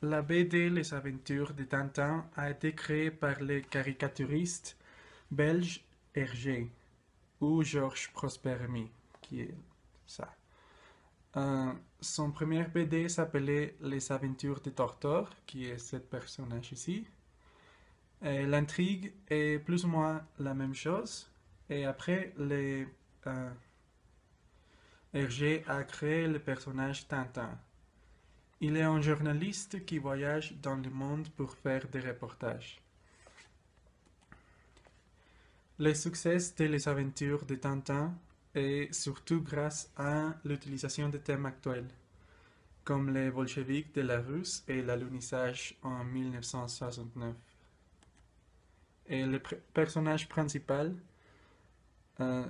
La BD Les Aventures de Tintin a été créée par le caricaturiste belge Hergé, ou Georges Prosper-Rémy, qui est ça. Son premier BD s'appelait Les Aventures de Tortor, qui est ce personnage ici. L'intrigue est plus ou moins la même chose. Et après, Hergé a créé le personnage Tintin. Il est un journaliste qui voyage dans le monde pour faire des reportages. Le succès de Les Aventures de Tintin est surtout grâce à l'utilisation de thèmes actuels, comme les bolcheviks de la Russe et l'alunissage en 1969. Et le personnage principal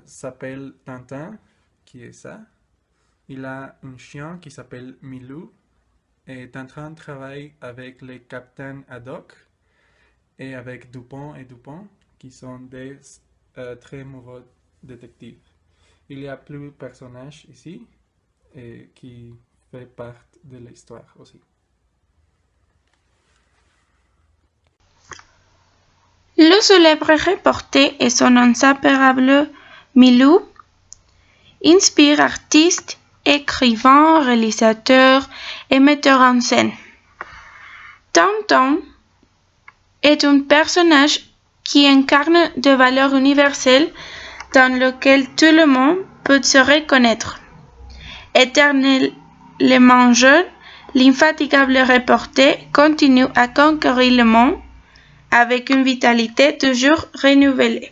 s'appelle Tintin, qui est ça. Il a un chien qui s'appelle Milou, et Tintin travaille avec le capitaine Haddock et avec Dupont et Dupont, qui sont des très mauvais détectives. Il y a plus de personnages ici et qui fait partie de l'histoire aussi. Le célèbre reporter et son inséparable Milou inspire artistes, écrivains, réalisateurs et metteurs en scène. Tintin est un personnage qui incarne des valeurs universelles dans lesquelles tout le monde peut se reconnaître. Éternellement jeune, l'infatigable reporter continue à conquérir le monde avec une vitalité toujours renouvelée.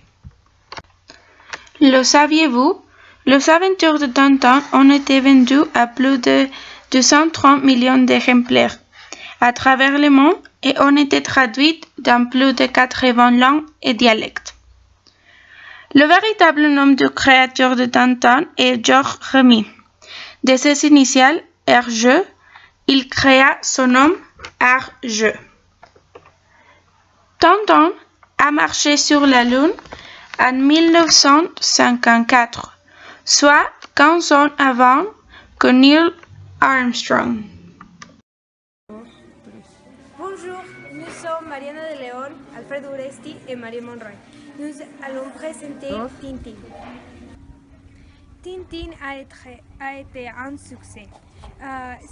Le saviez-vous? Les aventures de Tintin ont été vendues à plus de 230 millions d'exemplaires à travers le monde et ont été traduites dans plus de 80 langues et dialectes. Le véritable nom du créateur de Tintin est Georges Rémy. De ses initiales RG, il créa son nom RG. Tintin a marché sur la Lune en 1954, soit 15 ans avant que Neil Armstrong. Bonjour, nous sommes Mariana de León, Alfredo Uresti et Marie Monroy. Nous allons présenter Tintin. Tintin a été un succès.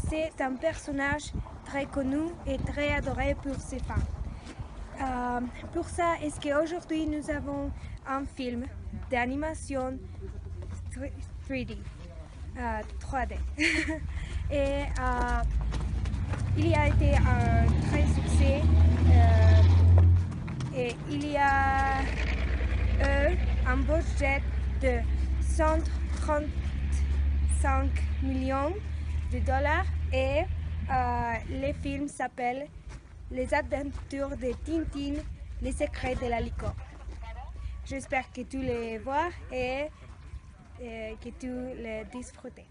C'est un personnage très connu et très adoré pour ses fans. Pour ça, est-ce qu'aujourd'hui nous avons un film d'animation 3D. Et il y a été un très succès et il y a un budget de 135 millions de dollars et le film s'appelle Les Aventures de Tintin, les secrets de la licorne. J'espère que tu les vois et que tu les disfrutes.